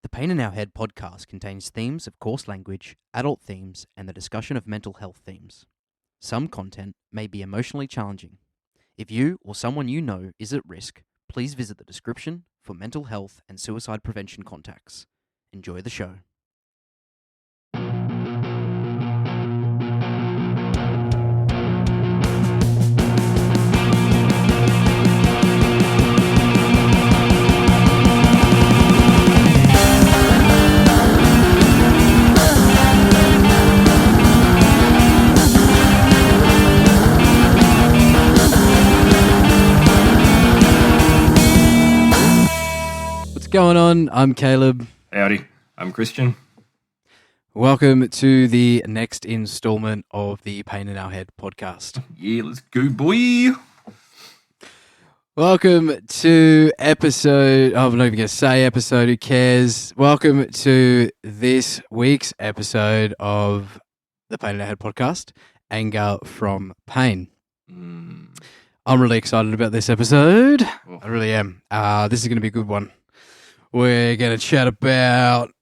The Pain in Our Head podcast contains themes of coarse language, adult themes, and the discussion of mental health themes. Some content may be emotionally challenging. If you or someone you know is at risk, please visit the description for mental health and suicide prevention contacts. Enjoy the show. What's going on? I'm Caleb. Howdy, I'm Christian. Welcome to the next installment of the Pain in Our Head podcast. Yeah, let's go, boy. Welcome to episode, I'm not even going to say episode, who cares? Welcome to this week's episode of the Pain in Our Head podcast, Anger from Pain. I'm really excited about this episode. Oh. I really am. This is going to be a good one. We're going to chat about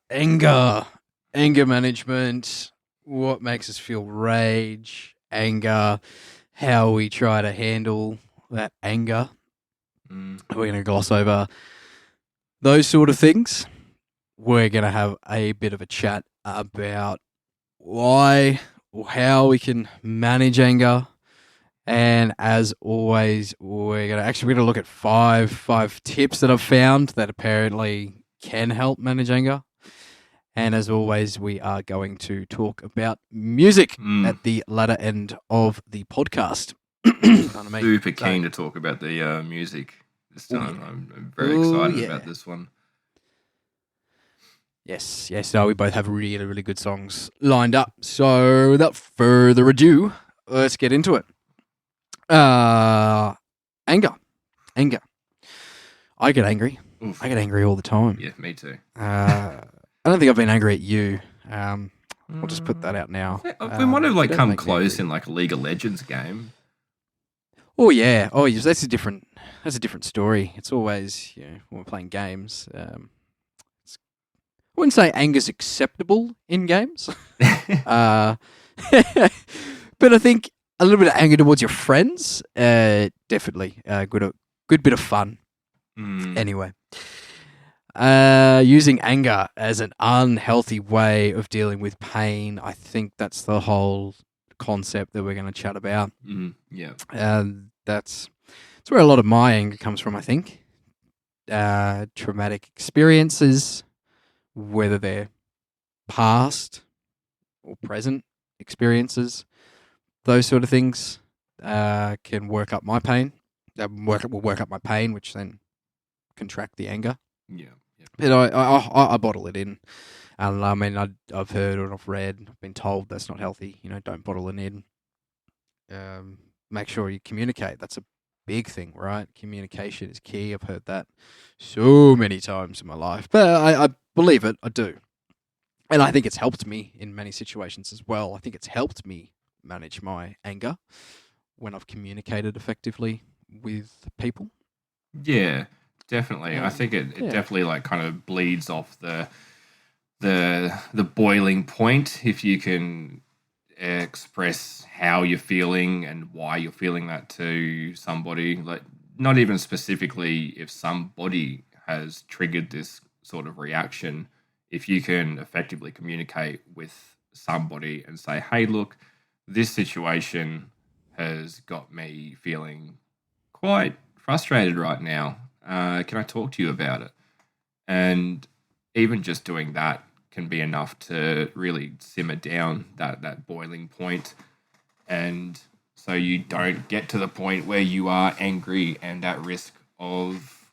anger management, what makes us feel rage, anger, how we try to handle that anger. We're going to gloss over those sort of things. We're going to have a bit of a chat about why or how we can manage anger. And as always, we're gonna look at five tips that I've found that apparently can help manage anger. And as always, we are going to talk about music at the latter end of the podcast. Super keen to talk about the music this time. Yeah. I'm very excited about this one. Yes. No, we both have really, really good songs lined up. So without further ado, let's get into it. Anger. I get angry. Oof. I get angry all the time. Yeah, me too. I don't think I've been angry at you. I'll just put that out now. We might have come close in like a League of Legends game. Oh yeah. Oh yes, that's a different story. It's always, when we're playing games. I wouldn't say anger's acceptable in games. But I think a little bit of anger towards your friends, definitely good bit of fun. Anyway, using anger as an unhealthy way of dealing with pain, I think that's the whole concept that we're going to chat about. Yeah, that's where a lot of my anger comes from. I think traumatic experiences, whether they're past or present experiences. Those sort of things can work up my pain. Will work up my pain, which then contract the anger. Yeah. But I bottle it in. And I mean, I've heard or I've read, I've been told that's not healthy. Don't bottle it in. Make sure you communicate. That's a big thing, right? Communication is key. I've heard that so many times in my life. But I believe it. I do. And I think it's helped me in many situations as well. I think it's helped me manage my anger when I've communicated effectively with people. Yeah, definitely. I think it definitely kind of bleeds off the boiling point if you can express how you're feeling and why you're feeling that to somebody. Like, not even specifically if somebody has triggered this sort of reaction. If you can effectively communicate with somebody and say, hey, look, this situation has got me feeling quite frustrated right now. Can I talk to you about it? And even just doing that can be enough to really simmer down that boiling point. And so you don't get to the point where you are angry and at risk of,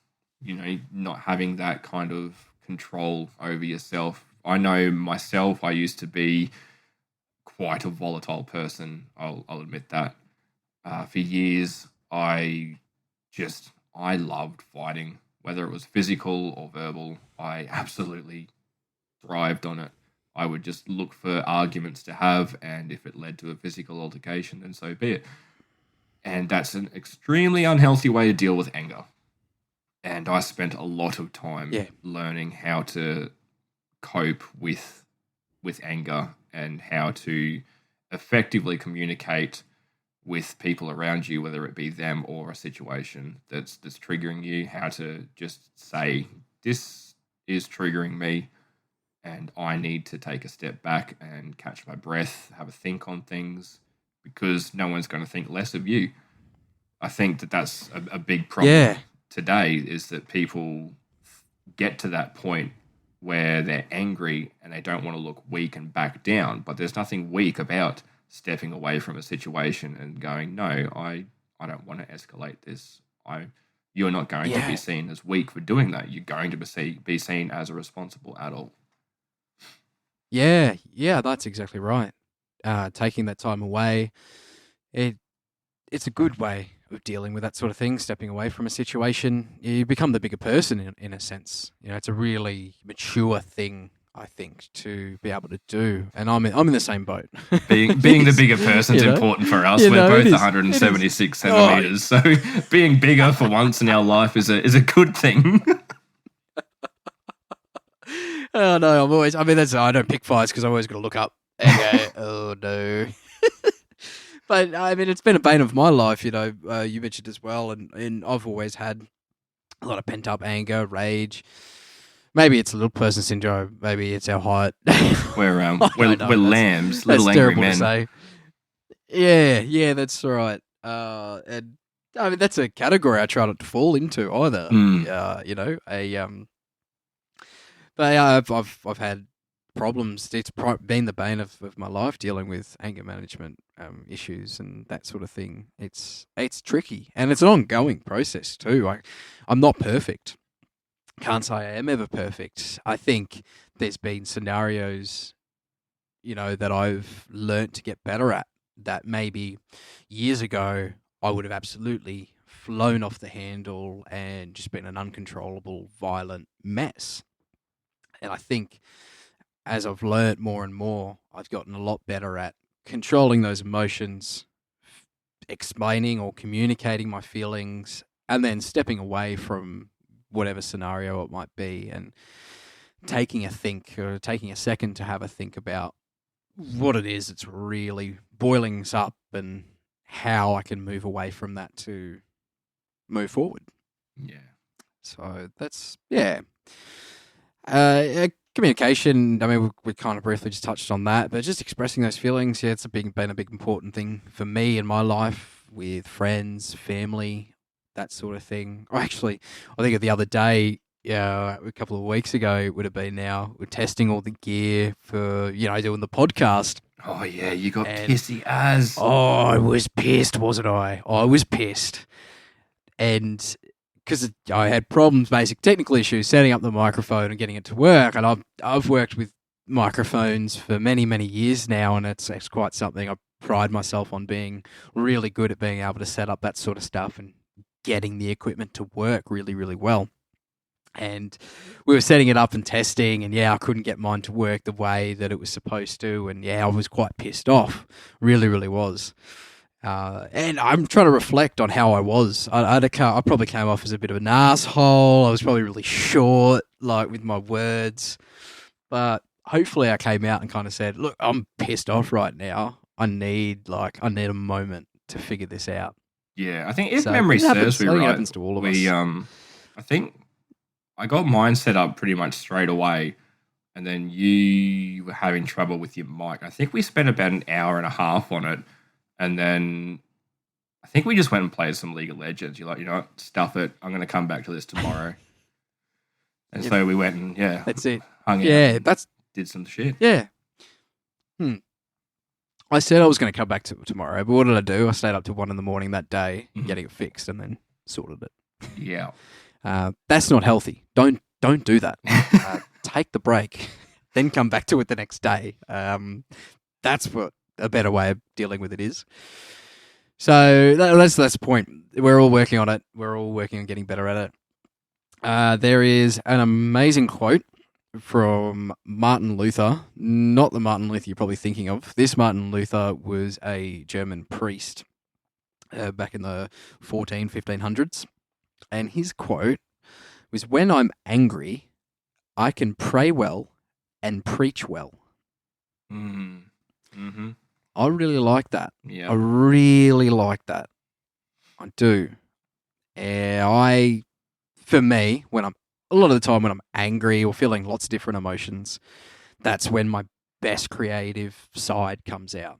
not having that kind of control over yourself. I know myself, I used to be quite a volatile person. I'll admit that. For years, I loved fighting, whether it was physical or verbal. I absolutely thrived on it. I would just look for arguments to have, and if it led to a physical altercation, then so be it. And that's an extremely unhealthy way to deal with anger. And I spent a lot of time learning how to cope with anger and how to effectively communicate with people around you, whether it be them or a situation that's triggering you, how to just say, this is triggering me and I need to take a step back and catch my breath, have a think on things, because no one's going to think less of you. I think that's a big problem today, is that people get to that point where they're angry and they don't want to look weak and back down. But there's nothing weak about stepping away from a situation and going, no, I don't want to escalate this. You're not going to be seen as weak for doing that. You're going to be seen as a responsible adult. Yeah, that's exactly right. Taking that time away, it's a good way of dealing with that sort of thing. Stepping away from a situation, you become the bigger person in a sense. It's a really mature thing, I think, to be able to do. And I'm in the same boat. Being the bigger person is important for us. We're both 176 centimeters, so being bigger for once in our life is a good thing. Oh no, I don't pick fights because I always got to look up and go, oh no. But it's been a bane of my life, you mentioned as well, and I've always had a lot of pent up anger, rage. Maybe it's a little person syndrome. Maybe it's our height. We're lambs, little angry men. To say. Yeah, that's right. And that's a category I try not to fall into either. But I've had problems. It's been the bane of my life, dealing with anger management issues and that sort of thing. It's tricky, and it's an ongoing process too. I'm not perfect. Can't say I am ever perfect. I think there's been scenarios, that I've learnt to get better at, that maybe years ago I would have absolutely flown off the handle and just been an uncontrollable, violent mess. And I think as I've learnt more and more, I've gotten a lot better at controlling those emotions, explaining or communicating my feelings, and then stepping away from whatever scenario it might be and taking a second to have a think about what it is that's really boiling us up and how I can move away from that to move forward. Yeah. So that's, communication, we kind of briefly just touched on that, but just expressing those feelings, it's been a big important thing for me in my life with friends, family, that sort of thing. Actually, I think of the other day, a couple of weeks ago, it would have been now, we're testing all the gear for, doing the podcast. Oh, yeah, you got pissy as. Oh, I was pissed, wasn't I? I was pissed. And because I had problems, basic technical issues, setting up the microphone and getting it to work. And I've worked with microphones for many, many years now, and it's quite something I pride myself on, being really good at being able to set up that sort of stuff and getting the equipment to work really, really well. And we were setting it up and testing, and I couldn't get mine to work the way that it was supposed to. And I was quite pissed off, really, really was. And I'm trying to reflect on how I was. I probably came off as a bit of an asshole. I was probably really short, with my words. But hopefully I came out and kind of said, look, I'm pissed off right now. I need a moment to figure this out. Yeah, I think if memory serves me right, it happens to all of us. I think I got mine set up pretty much straight away, and then you were having trouble with your mic. I think we spent about an hour and a half on it, and then I think we just went and played some League of Legends. You're like, what, stuff it. I'm going to come back to this tomorrow. And so we went and, that's it. Hung out did some shit. Yeah. I said I was going to come back to it tomorrow, but what did I do? I stayed up till 1 a.m. that day, getting it fixed, and then sorted it. Yeah. That's not healthy. Don't do that. Take the break, then come back to it the next day. That's what a better way of dealing with it is. So that's the point. We're all working on it. We're all working on getting better at it. There is an amazing quote from Martin Luther, not the Martin Luther you're probably thinking of. This Martin Luther was a German priest back in the 1500s. And his quote was when I'm angry, I can pray well and preach well. Mm-hmm. I really like that. Yeah. I really like that. I do. For me, a lot of the time when I'm angry or feeling lots of different emotions, that's when my best creative side comes out.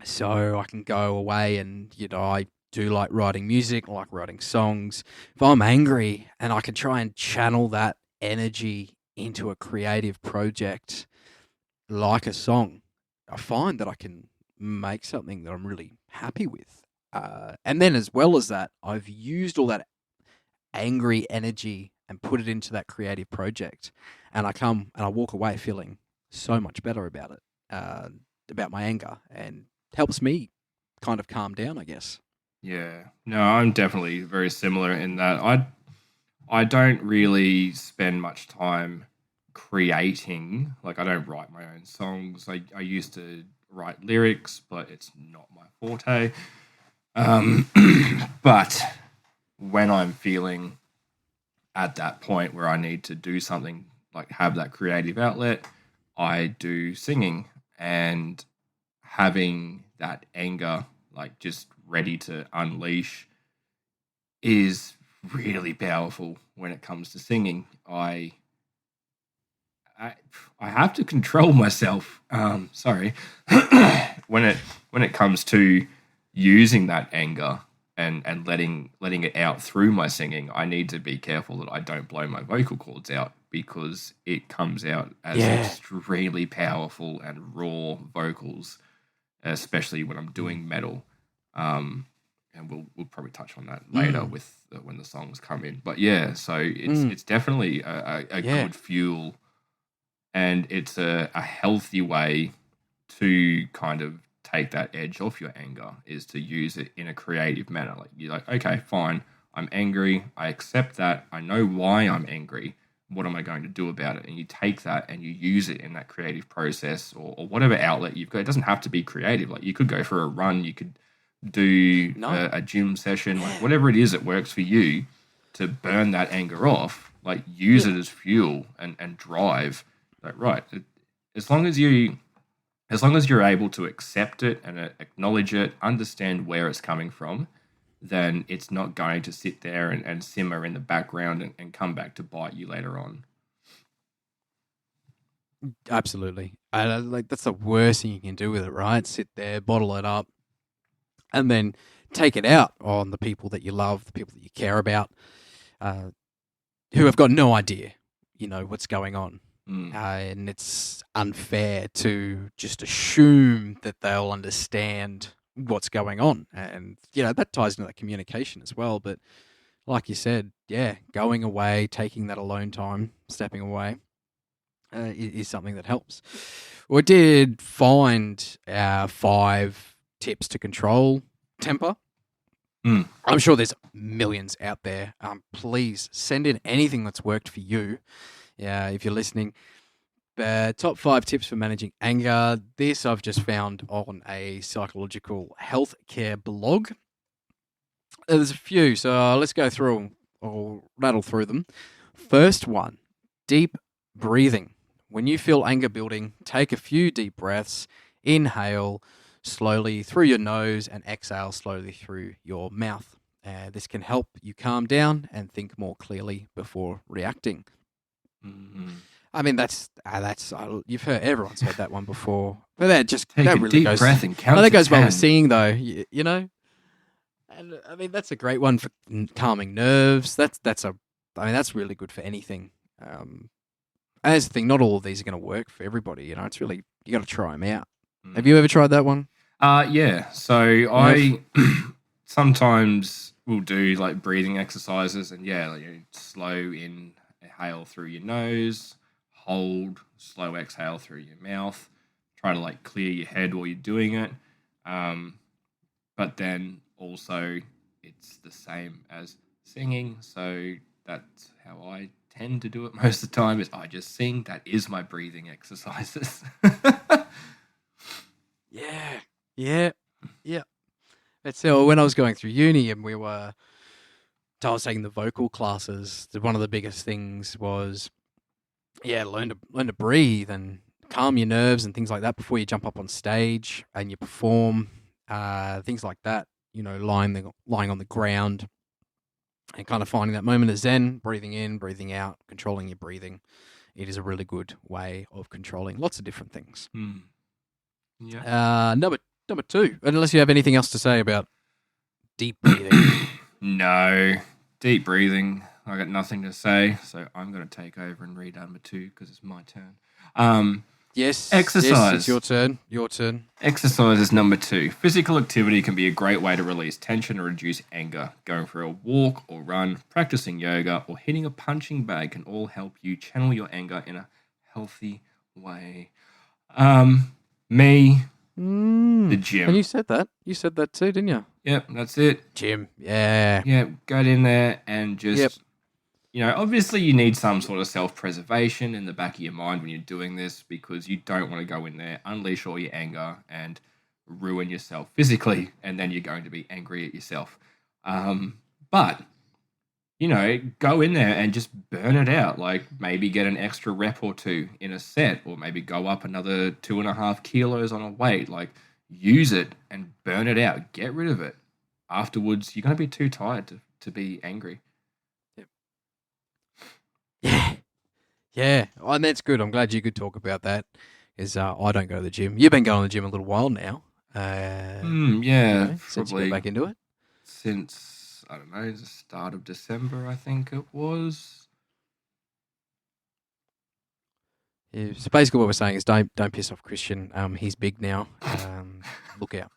So I can go away and, I do like writing music, I like writing songs. If I'm angry and I can try and channel that energy into a creative project like a song, I find that I can make something that I'm really happy with. And then, as well as that, I've used all that angry energy and put it into that creative project. And I walk away feeling so much better about my anger, and helps me kind of calm down, I guess. Yeah. No, I'm definitely very similar in that I don't really spend much time creating. Like, I don't write my own songs. I used to write lyrics, but it's not my forte. But when I'm feeling at that point where I need to do something, like have that creative outlet, I do singing, and having that anger like just ready to unleash is really powerful when it comes to singing. I, I have to control myself. Sorry, when it comes to using that anger and letting it out through my singing, I need to be careful that I don't blow my vocal cords out, because it comes out as extremely powerful and raw vocals, especially when I'm doing metal. And we'll probably touch on that later with when the songs come in. But yeah, so it's definitely a good fuel, and it's a healthy way to kind of take that edge off your anger, is to use it in a creative manner. Like, you're like, okay, fine, I'm angry, I accept that, I know why I'm angry, what am I going to do about it? And you take that and you use it in that creative process, or whatever outlet you've got. It doesn't have to be creative. Like, you could go for a run, you could do a gym session, like whatever it is that works for you to burn that anger off. Like, use it as fuel and drive. Like, right, as long as you're able to accept it and acknowledge it, understand where it's coming from, then it's not going to sit there and simmer in the background and come back to bite you later on. Absolutely. Like, that's the worst thing you can do with it, right? Sit there, bottle it up, and then take it out on the people that you love, the people that you care about, who have got no idea, what's going on. And it's unfair to just assume that they'll understand what's going on. And, that ties into that communication as well. But like you said, going away, taking that alone time, stepping away, is something that helps. We did find 5 tips to control temper. I'm sure there's millions out there. Please send in anything that's worked for you. Yeah, if you're listening. Top 5 tips for managing anger. This I've just found on a psychological healthcare blog. There's a few, so let's go through or rattle through them. First one, deep breathing. When you feel anger building, take a few deep breaths. Inhale slowly through your nose and exhale slowly through your mouth. This can help you calm down and think more clearly before reacting. I mean, that's you've heard, everyone's heard that one before, but that really goes. Breath and count. That goes well with singing, though. And I mean, that's a great one for calming nerves. That's really good for anything. And that's the thing, not all of these are going to work for everybody. It's really, you got to try them out. Have you ever tried that one? Yeah. So I sometimes will do like breathing exercises, and slow inhale through your nose, hold, slow exhale through your mouth. Try to like clear your head while you're doing it. But then also it's the same as singing, so that's how I tend to do it most of the time. Is I just sing. That is my breathing exercises. Yeah. That's when I was going through uni, and we were I was taking the vocal classes, one of the biggest things was, learn to breathe and calm your nerves and things like that before you jump up on stage and you perform, things like that. Lying on the ground and kind of finding that moment of zen, breathing in, breathing out, controlling your breathing. It is a really good way of controlling lots of different things. Yeah. Number two, unless you have anything else to say about deep breathing. No, deep breathing. I got nothing to say, so I'm going to take over and read number 2 because it's my turn. Yes, exercise. Yes, it's your turn. Your turn. Exercise is number 2. Physical activity can be a great way to release tension or reduce anger. Going for a walk or run, practicing yoga, or hitting a punching bag can all help you channel your anger in a healthy way. The gym. And you said that. You said that too, didn't you? Yep, that's it. Gym. Yeah. Yeah, go in there and just, obviously you need some sort of self-preservation in the back of your mind when you're doing this because you don't want to go in there, unleash all your anger and ruin yourself physically, and then you're going to be angry at yourself. But, go in there and just burn it out. Like maybe get an extra rep or 2 in a set, or maybe go up another 2.5 kilos on a weight. Like use it and burn it out. Get rid of it. Afterwards, you're going to be too tired to be angry. Yeah. Yeah. Oh, and that's good. I'm glad you could talk about that. Is I don't go to the gym. You've been going to the gym a little while now. Since you got back into it. Since, I don't know, the start of December, I think it was. Yeah, so basically what we're saying is don't piss off Christian. He's big now. Look out.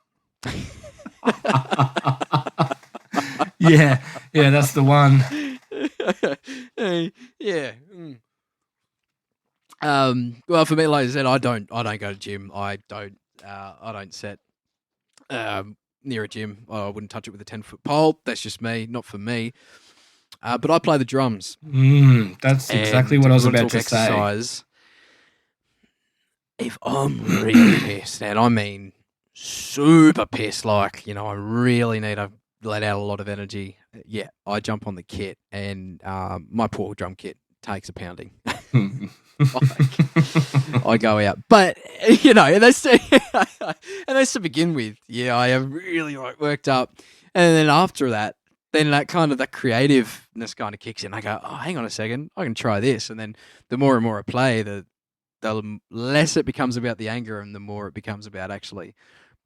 yeah, that's the one. Yeah. Well, for me, like I said, I don't go to gym. I don't set near a gym. I wouldn't touch it with a 10-foot pole. That's just me, not for me. But I play the drums. That's exactly what I was about to say. If I'm really pissed, and I mean super pissed, like, I really need to let out a lot of energy, I jump on the kit, and my poor drum kit takes a pounding. I go out, but and that's to begin with. Yeah, I am really worked up, and then after that, then that creativeness kind of kicks in. I go, oh, hang on a second, I can try this, and then the more and more I play, the less it becomes about the anger, and the more it becomes about actually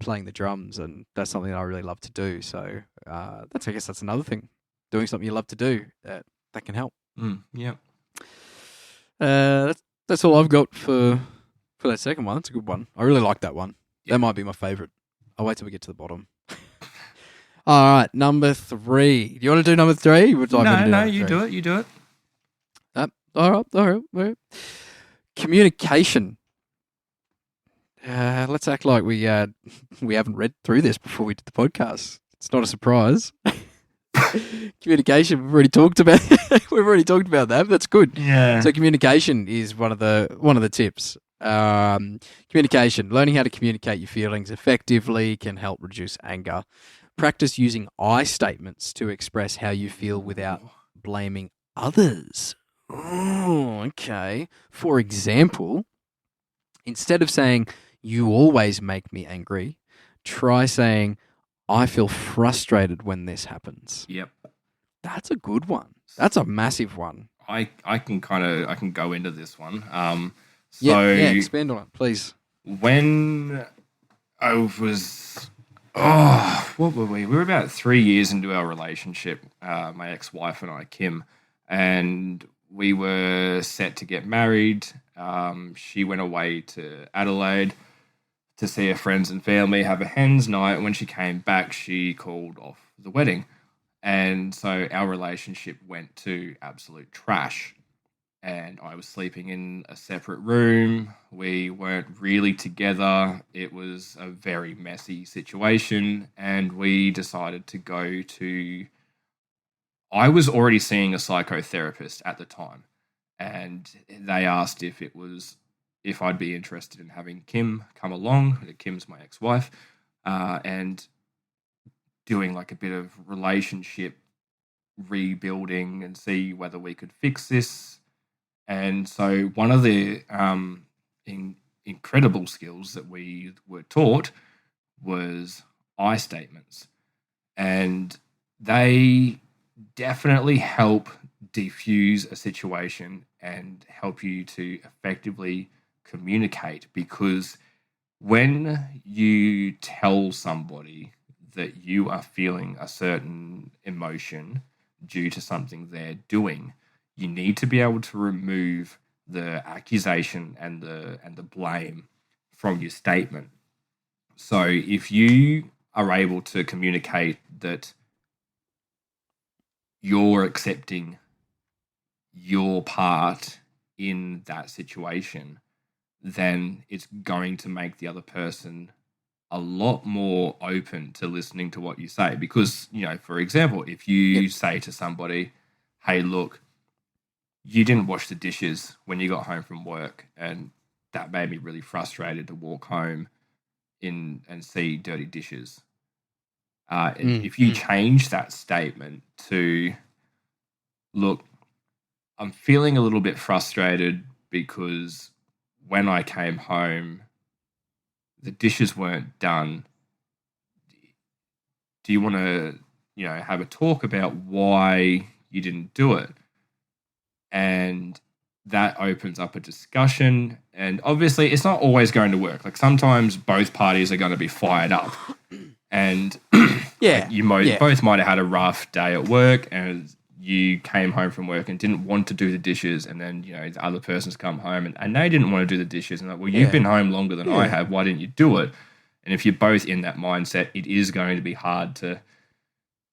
playing the drums, and that's something that I really love to do. So I guess that's another thing, doing something you love to do that can help. Yeah. That's all I've got for that second one. That's a good one. I really like that one. Yeah. That might be my favourite. I'll wait till we get to the bottom. All right, number 3. Do you want to do number 3? You do it. You do it. All right. Communication. Let's act like we haven't read through this before we did the podcast. It's not a surprise. Communication. We've already talked about. We've already talked about that. But that's good. Yeah. So communication is one of the tips. Communication. Learning how to communicate your feelings effectively can help reduce anger. Practice using I statements to express how you feel without blaming others. Oh, okay. For example, instead of saying, "You always make me angry," try saying, "I feel frustrated when this happens." Yep. That's a good one. That's a massive one. I can go into this one. Expand on it, please. When I was, what were we? We were about 3 years into our relationship, my ex-wife and I, Kim, and we were set to get married. She went away to Adelaide to see her friends and family, have a hens night. When she came back, she called off the wedding. And so our relationship went to absolute trash. And I was sleeping in a separate room. We weren't really together. It was a very messy situation. And we decided to go to... I was already seeing a psychotherapist at the time. And they asked if I'd be interested in having Kim come along. Kim's my ex-wife. And doing like a bit of relationship rebuilding and see whether we could fix this. And so one of the incredible skills that we were taught was I statements. And they definitely help diffuse a situation and help you to effectively communicate, because when you tell somebody that you are feeling a certain emotion due to something they're doing, you need to be able to remove the accusation and the blame from your statement. So if you are able to communicate that you're accepting your part in that situation, then it's going to make the other person a lot more open to listening to what you say. Because, for example, if you say to somebody, hey, look, you didn't wash the dishes when you got home from work, and that made me really frustrated to walk home and see dirty dishes. If you change that statement to, look, I'm feeling a little bit frustrated because when I came home, the dishes weren't done. Do you want to, have a talk about why you didn't do it? And that opens up a discussion. And obviously, it's not always going to work. Like, sometimes both parties are going to be fired up. And both might have had a rough day at work, and you came home from work and didn't want to do the dishes, and then the other person's come home and they didn't want to do the dishes, and like, well, you've been home longer than I have. Why didn't you do it? And if you're both in that mindset, it is going to be hard to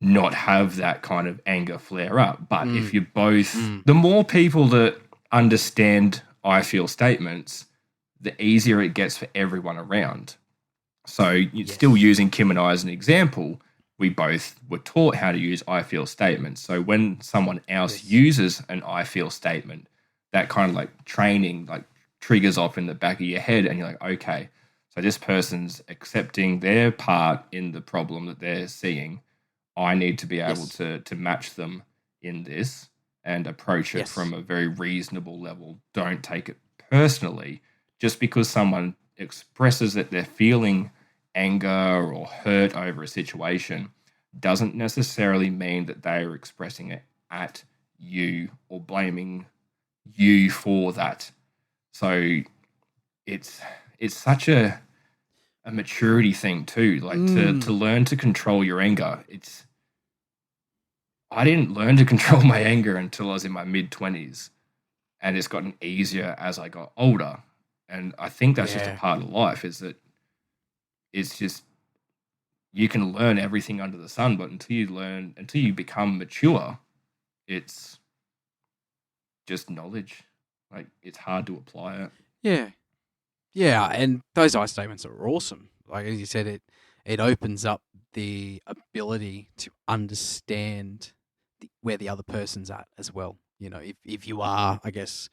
not have that kind of anger flare up. But if you're both, the more people that understand I feel statements, the easier it gets for everyone around. So still using Kim and I as an example, we both were taught how to use I feel statements. So when someone else uses an I feel statement, that kind of like training like triggers off in the back of your head, and you're like, okay, so this person's accepting their part in the problem that they're seeing. I need to be able to match them in this and approach it from a very reasonable level. Don't take it personally. Just because someone expresses that they're feeling anger or hurt over a situation doesn't necessarily mean that they are expressing it at you or blaming you for that. So it's such a maturity thing too, like to learn to control your anger. I didn't learn to control my anger until I was in my mid-20s, and it's gotten easier as I got older. And I think that's just a part of life, is that it's just, you can learn everything under the sun, but until you become mature, it's just knowledge. Like, it's hard to apply it. Yeah. Yeah, and those I statements are awesome. Like, as you said, it opens up the ability to understand where the other person's at as well. If you are, I guess,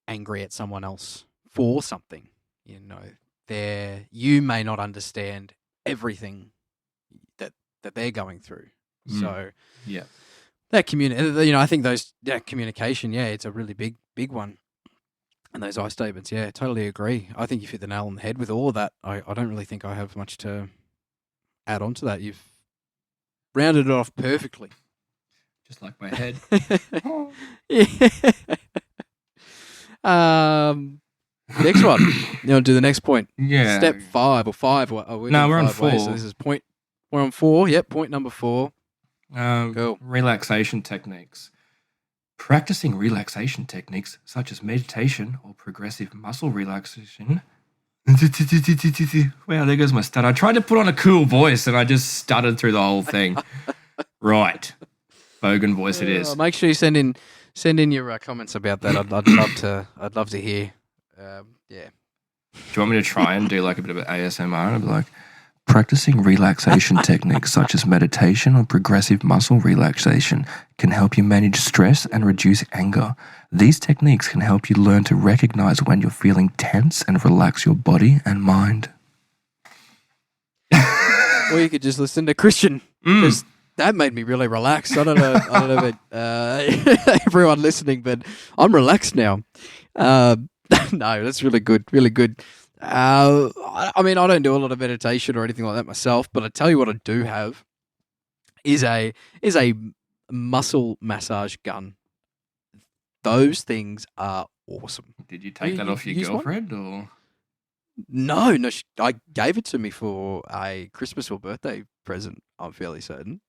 angry at someone else for something, you may not understand everything that they're going through. So that community, I think that communication, it's a really big one. And those I statements, totally agree. I think you've hit the nail on the head with all of that. I don't really think I have much to add on to that. You've rounded it off perfectly. Just like my head. Next one. You want to do the next point? Yeah. Step 5 or 5. No, we're on 4. So this is point. We're on 4. Yep, point number 4. Go. Relaxation techniques. Practicing relaxation techniques such as meditation or progressive muscle relaxation. Wow, there goes my stutter. I tried to put on a cool voice and I just stuttered through the whole thing. Right. Bogan voice it is. Make sure you send in your comments about that. I'd love to hear. Yeah. Do you want me to try and do like a bit of an ASMR? I'd be like, practicing relaxation techniques such as meditation or progressive muscle relaxation can help you manage stress and reduce anger. These techniques can help you learn to recognize when you're feeling tense and relax your body and mind. Or you could just listen to Christian. that made me really relaxed. I don't know about everyone listening, but I'm relaxed now. No, that's really good, really good. I mean, I don't do a lot of meditation or anything like that myself, but I tell you what, I do have is a muscle massage gun. Those things are awesome. Did you take that off your girlfriend or? No, I gave it to me for a Christmas or birthday present. I'm fairly certain.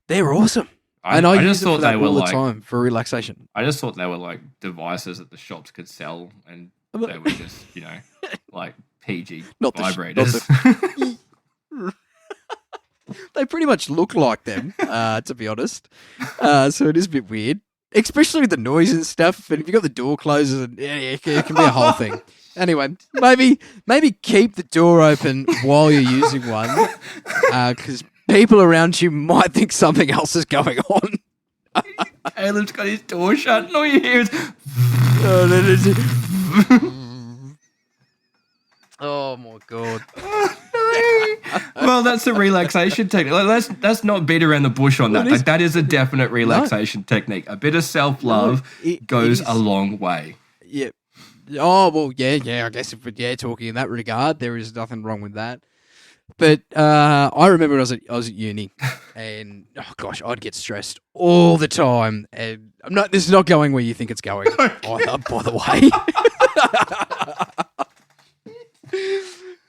They're awesome. I just thought they were all the time for relaxation. I just thought they were like devices that the shops could sell, and they were just, like PG vibrators. They pretty much look like them, to be honest. So it is a bit weird, especially with the noise and stuff. And if you got the door closed, it can be a whole thing. Anyway, maybe keep the door open while you're using one, because people around you might think something else is going on. Caleb's got his door shut, and all you hear is. Oh my god! Well, that's a relaxation technique. Let's not beat around the bush on that. Like, that is a definite relaxation technique. A bit of self-love goes a long way. Yeah. Oh well, yeah. I guess if we're talking in that regard, there is nothing wrong with that. But I remember I was at uni, and oh gosh, I'd get stressed all the time. And this is not going where you think it's going either, by the way.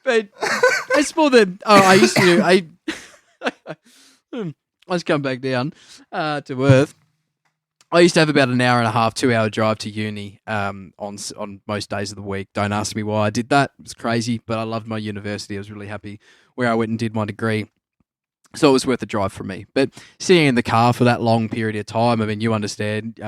But it's more than I used to do. Let's come back down to earth. I used to have about an hour and a half, 2 hour drive to uni on most days of the week. Don't ask me why I did that. It was crazy, but I loved my university. I was really happy where I went and did my degree. So it was worth the drive for me. But sitting in the car for that long period of time, I mean, you understand,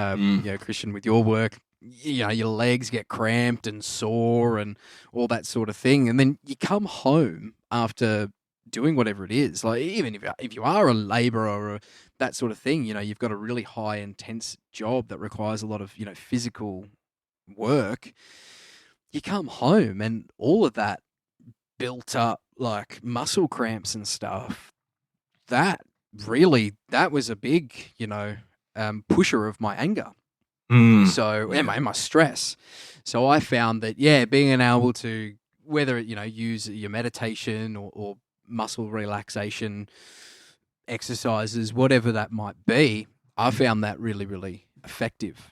Christian, with your work, your legs get cramped and sore and all that sort of thing. And then you come home after doing whatever it is, like even if you are a labourer or that sort of thing, you've got a really high intense job that requires a lot of, physical work. You come home and all of that built up like muscle cramps and stuff, that was a big, pusher of my anger. So, and my stress. So I found that, being able to, whether, use your meditation or muscle relaxation exercises, whatever that might be, I found that really, really effective,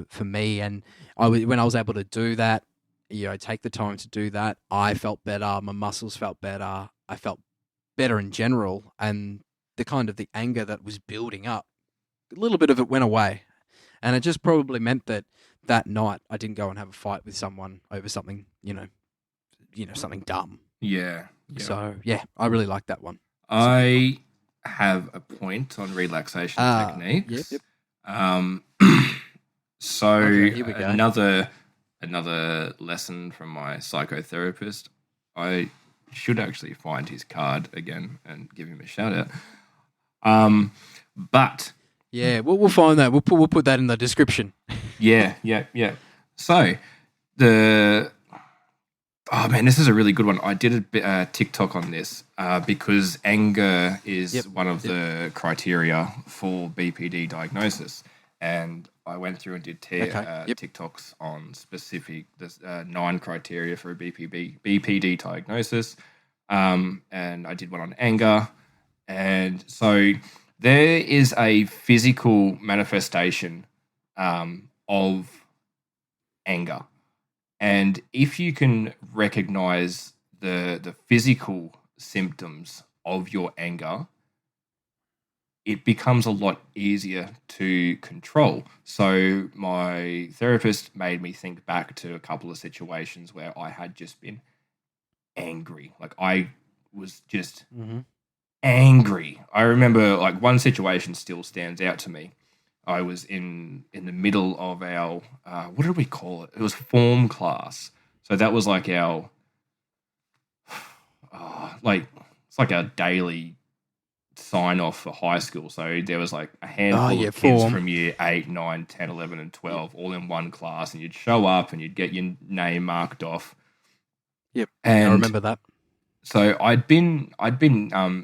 for me. And when I was able to do that, take the time to do that, I felt better. My muscles felt better. I felt better in general. And the anger that was building up, a little bit of it went away. And it just probably meant that night I didn't go and have a fight with someone over something, something dumb. Yeah. So, I really like that one. I have a point on relaxation techniques. Yep. So okay, here we go. Another lesson from my psychotherapist. I should actually find his card again and give him a shout out. But yeah, we'll find that. We'll put that in the description. Yeah. So this is a really good one. I did a TikTok on this because anger is one of the criteria for BPD diagnosis, and I went through and did TikToks on specific 9 criteria for a BPD diagnosis, and I did one on anger, and so there is a physical manifestation of anger. And if you can recognize the physical symptoms of your anger, it becomes a lot easier to control. So my therapist made me think back to a couple of situations where I had just been angry. Like I was just angry. I remember like one situation still stands out to me. I was in the middle of our, what did we call it? It was form class. So that was like our, it's like our daily sign off for high school. So there was like a handful of kids from year 8, 9, 10, 11, and 12 all in one class, and you'd show up and you'd get your name marked off. Yep. And I remember that. So I'd been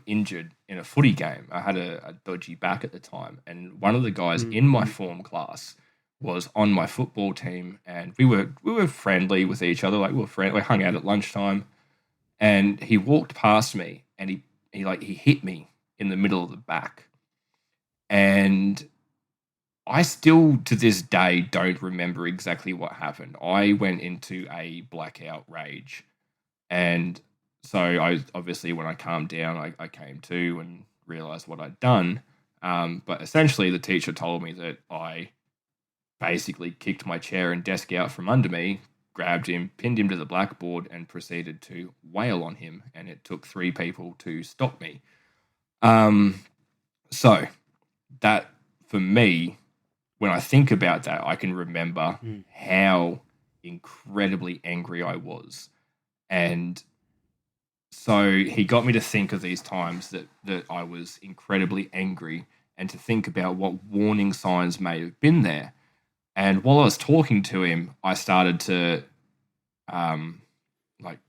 injured in a footy game. I had a dodgy back at the time, and one of the guys in my Mm-hmm. form class was on my football team, and we were friendly with each other. Like we hung out at lunchtime, and he walked past me, and he hit me in the middle of the back, and I still to this day don't remember exactly what happened. I went into a blackout rage, and so I obviously when I calmed down, I came to and realized what I'd done. But essentially, the teacher told me that I basically kicked my chair and desk out from under me, grabbed him, pinned him to the blackboard, and proceeded to wail on him. And it took three people to stop me. So that for me, when I think about that, I can remember how incredibly angry I was. And so he got me to think of these times that I was incredibly angry and to think about what warning signs may have been there. And while I was talking to him, I started to like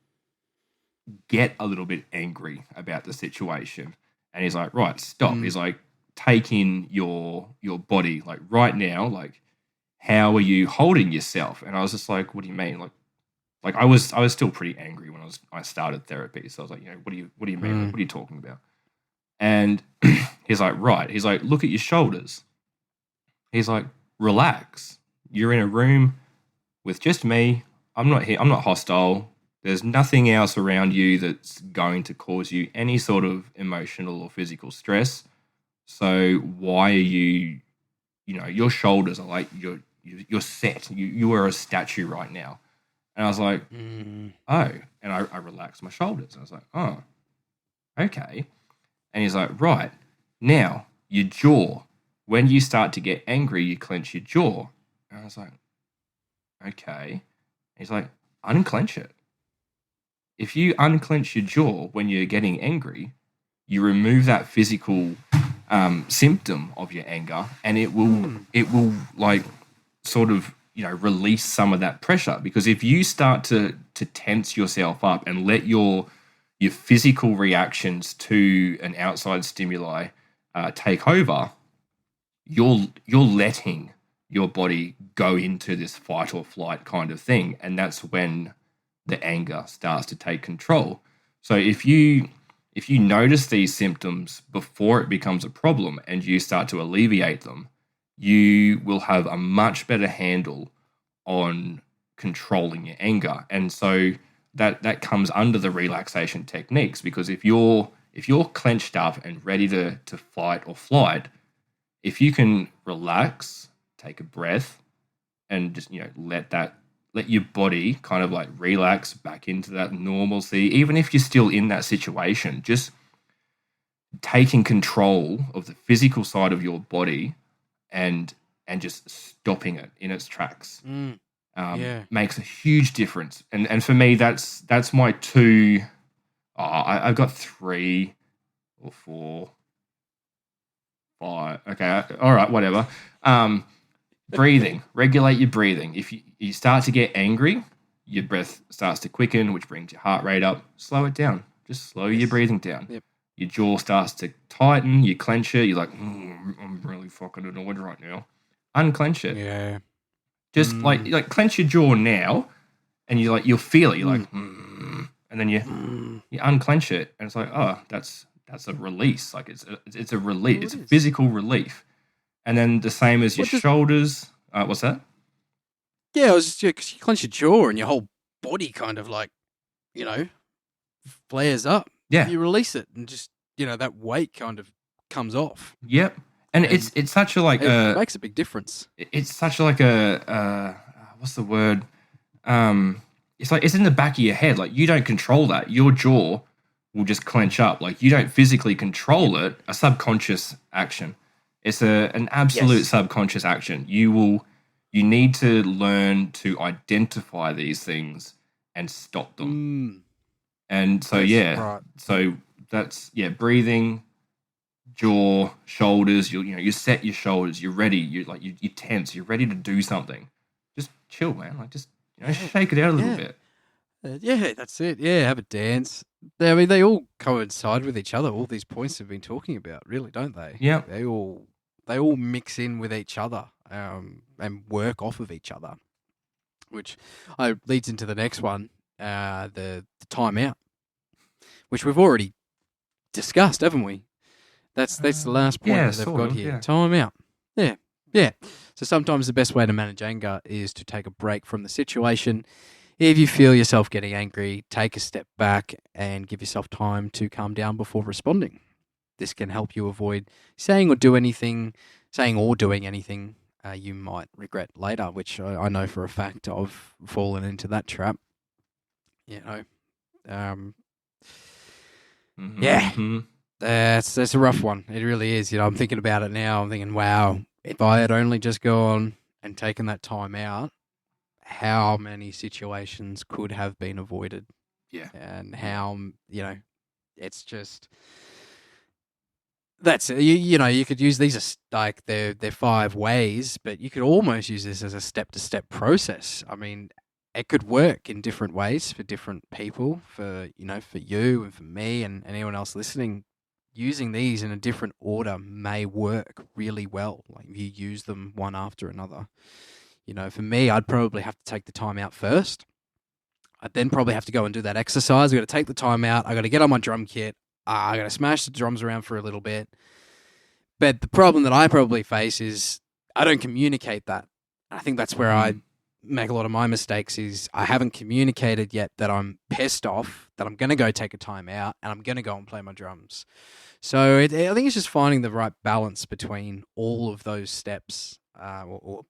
get a little bit angry about the situation. And he's like, right, stop. He's like, take in your body, like right now, like how are you holding yourself? And I was just like, what do you mean? Like I was still pretty angry when I started therapy. So I was like, what do you mean? Like, what are you talking about? And he's like, right. He's like, look at your shoulders. He's like, relax. You're in a room with just me. I'm not here. I'm not hostile. There's nothing else around you that's going to cause you any sort of emotional or physical stress. So why are you, your shoulders are like you're set. You are a statue right now. And I was like, oh, and I relaxed my shoulders. I was like, oh, okay. And he's like, right, now your jaw. When you start to get angry, you clench your jaw. And I was like, okay. And he's like, unclench it. If you unclench your jaw when you're getting angry, you remove that physical symptom of your anger, and it will like sort of release some of that pressure. Because if you start to tense yourself up and let your physical reactions to an outside stimuli take over, you're letting your body go into this fight or flight kind of thing, and that's when the anger starts to take control. So if you notice these symptoms before it becomes a problem and you start to alleviate them, you will have a much better handle on controlling your anger. And so that comes under the relaxation techniques, because if you're clenched up and ready to fight or flight, if you can relax, take a breath, and just let your body kind of like relax back into that normalcy, even if you're still in that situation, just taking control of the physical side of your body and just stopping it in its tracks makes a huge difference. And for me, that's my two. I've got 3 or 4, 5. Okay, all right, whatever. Breathing, regulate your breathing. If you start to get angry, your breath starts to quicken, which brings your heart rate up. Slow it down. Just slow your breathing down. Yep. Your jaw starts to tighten. You clench it. You're like, I'm really fucking annoyed right now. Unclench it. Yeah. Just like clench your jaw now, and you'll feel it. You're like, and then you unclench it, and it's like, oh, that's a release. Like it's a relief. It's a physical relief. And then the same as your shoulders. What's that? Yeah, it was just because you clench your jaw and your whole body kind of like, flares up. Yeah. You release it and just, that weight kind of comes off. Yep. And it's such a like it makes a big difference. It's such like a what's the word? It's like it's in the back of your head. Like you don't control that. Your jaw will just clench up. Like you don't physically control it. A subconscious action. It's an absolute subconscious action. You need to learn to identify these things and stop them. And so right. So that's breathing, jaw, shoulders. You set your shoulders. You're ready. You tense. You're ready to do something. Just chill, man. Like just shake it out a little bit. Yeah, that's it. Yeah, have a dance. they all coincide with each other. All these points we've been talking about, really, don't they? Yeah. They all mix in with each other and work off of each other, which leads into the next one, the timeout, which we've already discussed, haven't we? That's the last point that they've got here. Yeah. Timeout. Yeah. So sometimes the best way to manage anger is to take a break from the situation. If you feel yourself getting angry, take a step back and give yourself time to calm down before responding. This can help you avoid saying or doing anything you might regret later, which I know for a fact I've fallen into that trap. Yeah. That's a rough one. It really is. I'm thinking about it now. I'm thinking, wow, if I had only just gone and taken that time out, how many situations could have been avoided? Yeah. And how, it's just, that's, you could use these as like they're 5 ways, but you could almost use this as a step-to-step process. I mean, it could work in different ways for different people, for you and for me and anyone else listening. Using these in a different order may work really well. Like if you use them one after another. For me, I'd probably have to take the time out first. I'd then probably have to go and do that exercise. I've got to take the time out. I've got to get on my drum kit. I got to smash the drums around for a little bit. But the problem that I probably face is I don't communicate that. I think that's where I make a lot of my mistakes is I haven't communicated yet that I'm pissed off, that I'm going to go take a time out, and I'm going to go and play my drums. So I think it's just finding the right balance between all of those steps or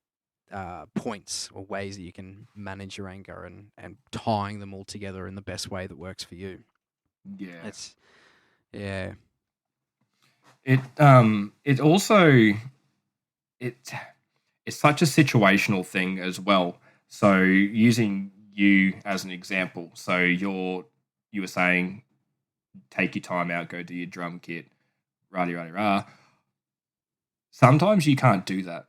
points or ways that you can manage your anger and tying them all together in the best way that works for you. Yeah. It also it's such a situational thing as well. So using you as an example, so you were saying take your time out, go do your drum kit, rah. Sometimes you can't do that.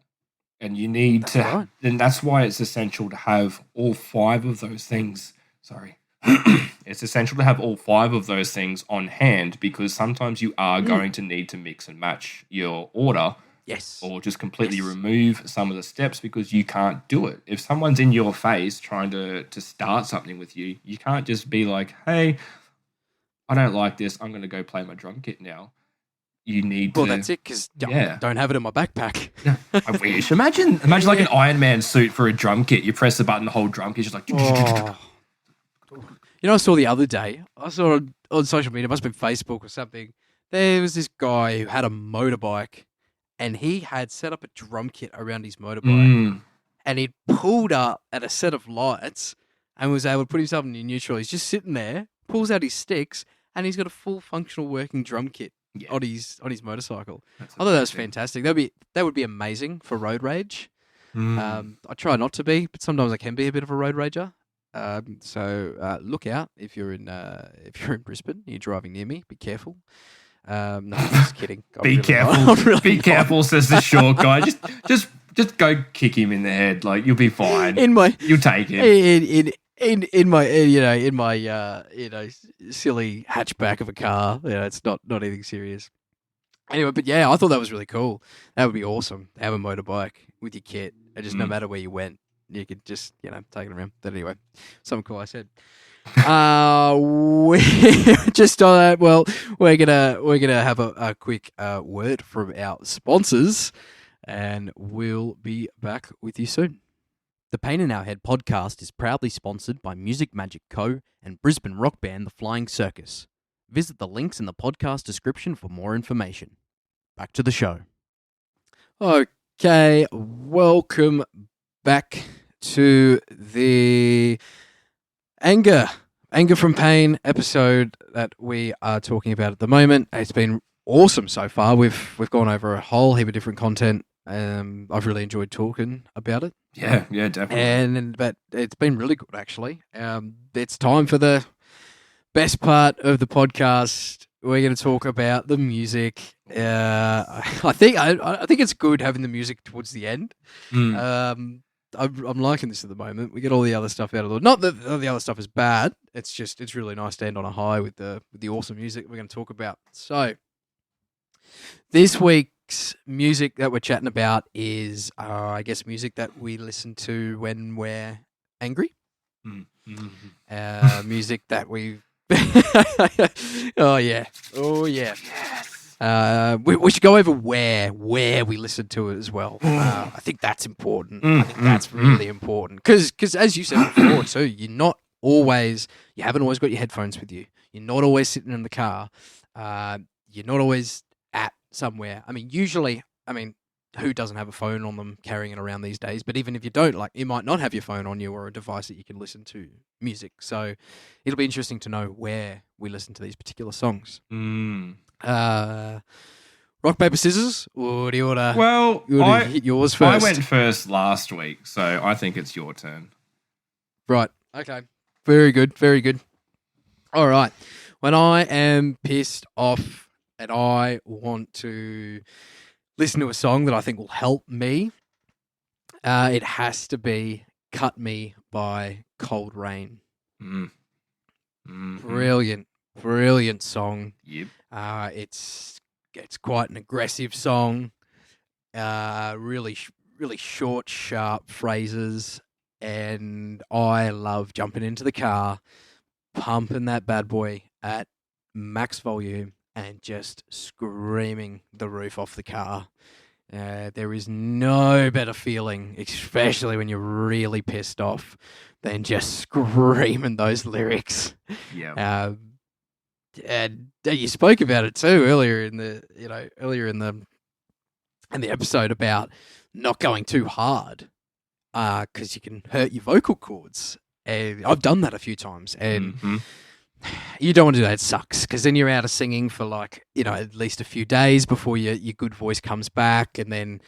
And you need and that's why it's essential to have all 5 of those things. Sorry. It's essential to have all 5 of those things on hand because sometimes you are going to need to mix and match your order. Yes. Or just completely remove some of the steps because you can't do it. If someone's in your face trying to start something with you, you can't just be like, hey, I don't like this. I'm going to go play my drum kit now. You need to... Well, that's it, because I don't have it in my backpack. I wish. Imagine like an Iron Man suit for a drum kit. You press the button, the whole drum kit's just like... I saw the other day, on social media, it must have been Facebook or something, there was this guy who had a motorbike and he had set up a drum kit around his motorbike and he'd pulled up at a set of lights and was able to put himself in neutral. He's just sitting there, pulls out his sticks, and he's got a full functional working drum kit on his motorcycle. I thought that was fantastic. That would be amazing for road rage. I try not to be, but sometimes I can be a bit of a road rager. So look out if you're in Brisbane, you're driving near me. Be careful. No, I'm just kidding. Be careful. Be careful, says the short guy. Just go kick him in the head. Like you'll be fine. You'll take him. In my silly hatchback of a car. It's not anything serious. Anyway, but yeah, I thought that was really cool. That would be awesome. Have a motorbike with your kit, and just no matter where you went, you could just take it around. But anyway, something cool I said. We just on that. Well, we're gonna have a quick word from our sponsors, and we'll be back with you soon. The Pain in Our Head podcast is proudly sponsored by Music Magic Co. and Brisbane rock band The Flying Circus. Visit the links in the podcast description for more information. Back to the show. Okay, welcome back to the Anger from Pain episode that we are talking about at the moment. It's been awesome so far. We've gone over a whole heap of different content. I've really enjoyed talking about it. Yeah, definitely. But it's been really good actually. It's time for the best part of the podcast. We're going to talk about the music. I think it's good having the music towards the end. I'm liking this at the moment. We get all the other stuff out of the not that all the other stuff is bad. It's really nice to end on a high with the awesome music we're going to talk about. So this week's music that we're chatting about is, I guess, music that we listen to when we're angry. Music that we. Oh yeah. We should go over where we listen to it as well. I think that's important. I think that's really important because as you said before too, you haven't always got your headphones with you. You're not always sitting in the car. You're not always at somewhere. Usually, who doesn't have a phone on them carrying it around these days? But even if you don't, like, you might not have your phone on you or a device that you can listen to music. So it'll be interesting to know where we listen to these particular songs. Rock, paper, scissors? Or do you want to? Well, hit yours first? I went first last week, so I think it's your turn. Right. Okay. Very good. Very good. All right. When I am pissed off and I want to listen to a song that I think will help me, it has to be "Cut Me" by Cold Rain. Brilliant song. Yep. It's quite an aggressive song. Really short, sharp phrases, and I love jumping into the car, pumping that bad boy at max volume, and just screaming the roof off the car. There is no better feeling, especially when you're really pissed off, than just screaming those lyrics. Yeah. And you spoke about it too earlier in the episode about not going too hard because you can hurt your vocal cords. And I've done that a few times, and you don't want to do that. It sucks because then you're out of singing for at least a few days before your good voice comes back, and then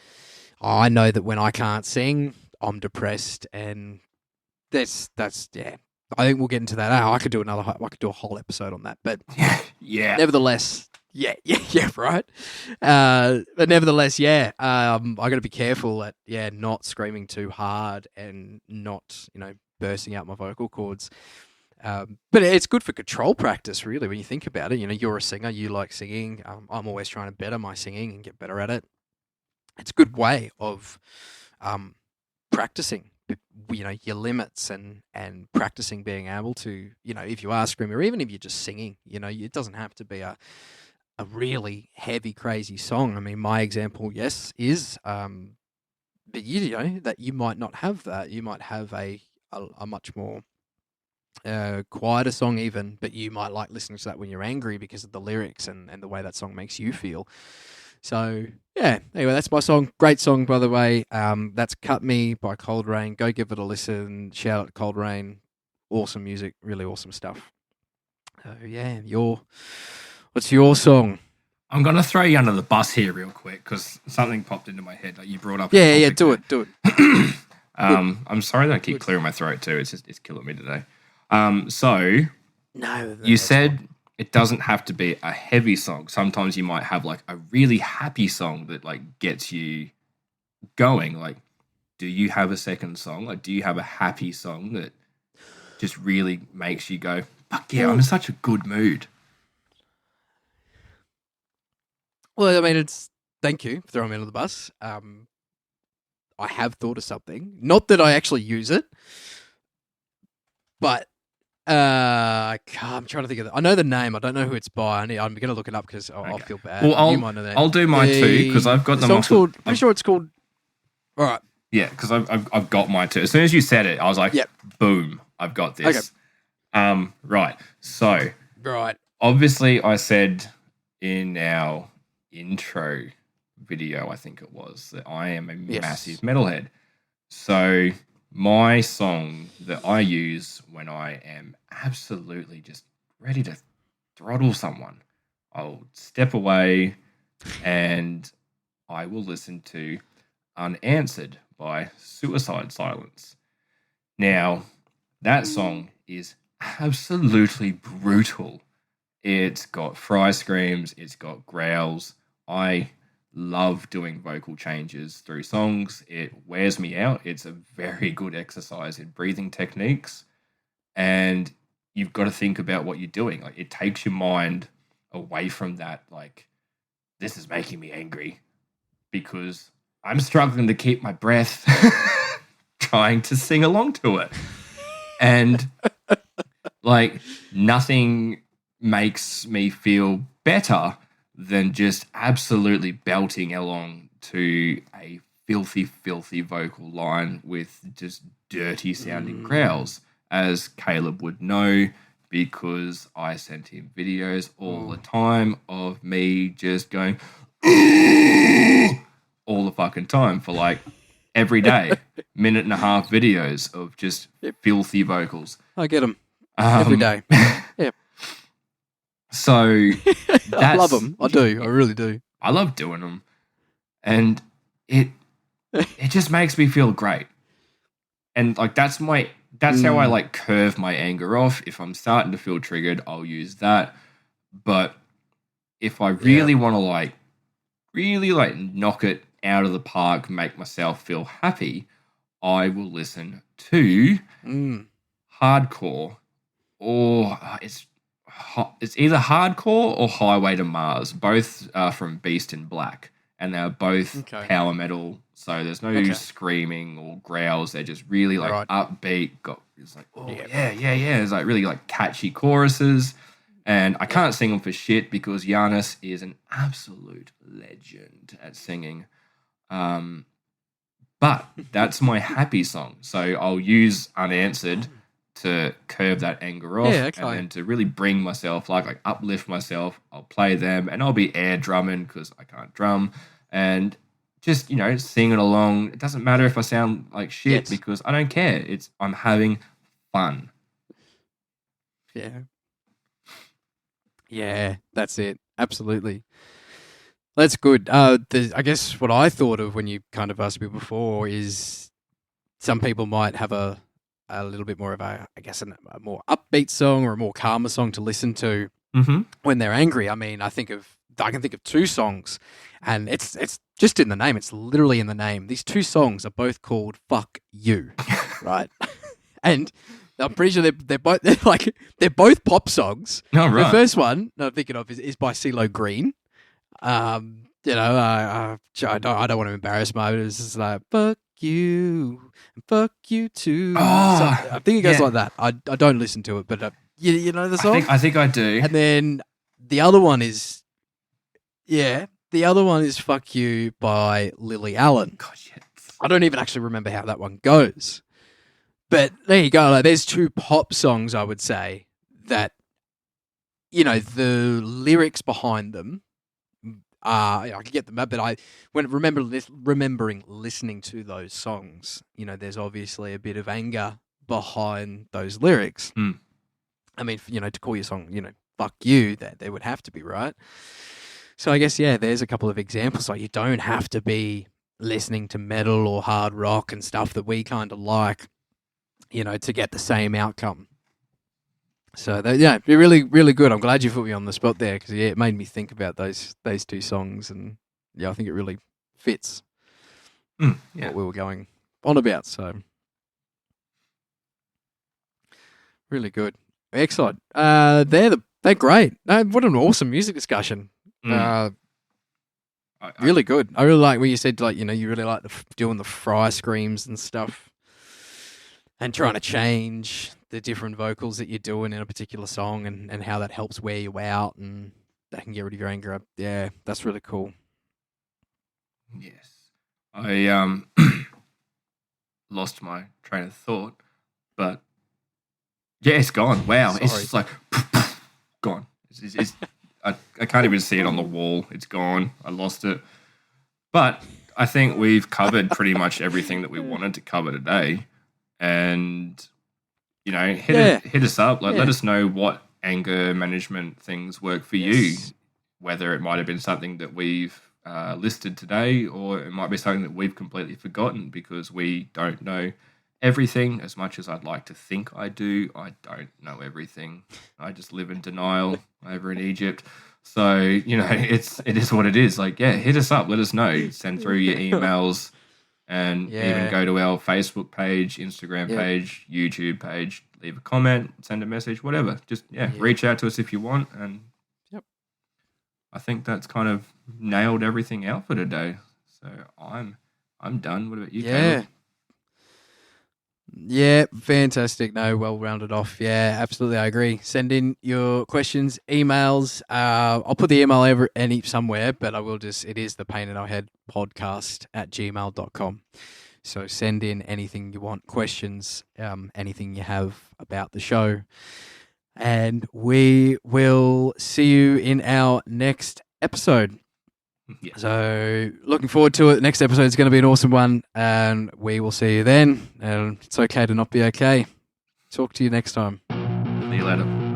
I know that when I can't sing, I'm depressed, and that's yeah. I think we'll get into that. I could do a whole episode on that, but yeah. Nevertheless, right. But nevertheless, I got to be careful at not screaming too hard and not bursting out my vocal cords. But it's good for control practice, really, when you think about it. You're a singer, you like singing. I'm always trying to better my singing and get better at it. It's a good way of practicing, your limits and practicing being able to, if you are screaming or even if you're just singing, it doesn't have to be a really heavy, crazy song. My example, yes, is, but that you might not have that. You might have a much more quieter song even, but you might like listening to that when you're angry because of the lyrics and the way that song makes you feel. So, anyway, that's my song. Great song, by the way. That's Cut Me by Cold Rain. Go give it a listen. Shout out to Cold Rain. Awesome music. Really awesome stuff. What's your song? I'm going to throw you under the bus here real quick because something popped into my head. Like you brought up. Do it. I'm sorry that I keep clearing my throat too. It's killing me today. No, you said it doesn't have to be a heavy song. Sometimes you might have like a really happy song that like gets you going. Like, do you have a second song? Like, do you have a happy song that just really makes you go, fuck yeah, I'm in such a good mood? Well, thank you for throwing me under the bus. I have thought of something. Not that I actually use it, but I'm trying to think of it. I know the name. I don't know who it's by. I'm going to look it up because I'll feel bad. Well, you might know that. I'll do mine too because I've got them. I'm sure it's called. All right. Yeah, because I've got mine too. As soon as you said it, I was like, boom, I've got this. Okay. Right. So. Right. Obviously, I said in our intro video, I think it was, that I am a massive metalhead. So my song that I use when I am absolutely just ready to throttle someone, I'll step away and I will listen to Unanswered by Suicide Silence. Now, that song is absolutely brutal. It's got fry screams, it's got growls. I love doing vocal changes through songs. It wears me out. It's a very good exercise in breathing techniques. And you've got to think about what you're doing. Like, it takes your mind away from that, like, this is making me angry because I'm struggling to keep my breath trying to sing along to it. And like, nothing makes me feel better than just absolutely belting along to a filthy, filthy vocal line with just dirty sounding growls, as Caleb would know, because I sent him videos all the time of me just going all the fucking time for like every day, minute and a half videos of just filthy vocals. I get them every day. Yeah. So I love them. I do. I really do. I love doing them, and it just makes me feel great. And like that's how I like curve my anger off. If I'm starting to feel triggered, I'll use that. But if I really want to really knock it out of the park, make myself feel happy, I will listen to hardcore, or it's either hardcore or Highway to Mars, both from Beast in Black, and they're both power metal. So there's no screaming or growls. They're just really like upbeat. It's like, yeah. It's like really like catchy choruses. And I can't sing them for shit because Giannis is an absolute legend at singing. But that's my happy song. So I'll use Unanswered to curb that anger off, and then to really bring myself, like uplift myself, I'll play them, and I'll be air drumming because I can't drum, and just, singing along. It doesn't matter if I sound like shit because I don't care. I'm having fun. Yeah, that's it. Absolutely. That's good. I guess what I thought of when you kind of asked me before is some people might have a little bit more of a more upbeat song or a more calmer song to listen to when they're angry. I mean, I can think of two songs, and it's just in the name. It's literally in the name. These two songs are both called "Fuck You," right? And I'm pretty sure they're both pop songs. Oh, right. The first one that I'm thinking of is by CeeLo Green. I don't want to embarrass my, but it's just like "fuck you, and fuck you too." I think it goes like that. I don't listen to it, but you know the song. I think I do. And then the other one is "Fuck You" by Lily Allen. God, yes. I don't even actually remember how that one goes. But there you go. Like, there's two pop songs, I would say, that, the lyrics behind them, I can get them up, but remembering listening to those songs, there's obviously a bit of anger behind those lyrics. I mean, to call your song, "Fuck You," that there would have to be, right? So I guess, there's a couple of examples. Like, you don't have to be listening to metal or hard rock and stuff that we kind of like, to get the same outcome. So, be really, really good. I'm glad you put me on the spot there because, it made me think about those two songs, and, I think it really fits what we were going on about. So, really good. Excellent. They're great. What an awesome music discussion. Really good. I really like when you said, you really like doing the fry screams and stuff, and trying to change the different vocals that you're doing in a particular song, and how that helps wear you out and that can get rid of your anger. Yeah, that's really cool. Yes. I lost my train of thought, but it's gone. Wow. Sorry. It's just like gone. I can't even see it on the wall. It's gone. I lost it. But I think we've covered pretty much everything that we wanted to cover today. And, hit us up. Let us know what anger management things work for you, whether it might have been something that we've listed today, or it might be something that we've completely forgotten because we don't know everything as much as I'd like to think I do. I don't know everything. I just live in denial over in Egypt. So, it is what it is. Like, yeah, hit us up. Let us know. Send through your emails and even go to our Facebook page, Instagram page, YouTube page, leave a comment, send a message, whatever. Just, reach out to us if you want. And I think that's kind of nailed everything out for today. So I'm done. What about you, Caleb? Yeah, fantastic. No, well rounded off. Yeah, absolutely. I agree. Send in your questions, emails. I'll put the email somewhere, but I will it is the Pain in Our Head podcast @gmail.com. So send in anything you want, questions, anything you have about the show. And we will see you in our next episode. Yeah. So looking forward to it. Next episode is going to be an awesome one, and we will see you then. And it's okay to not be okay. Talk to you next time. See you later.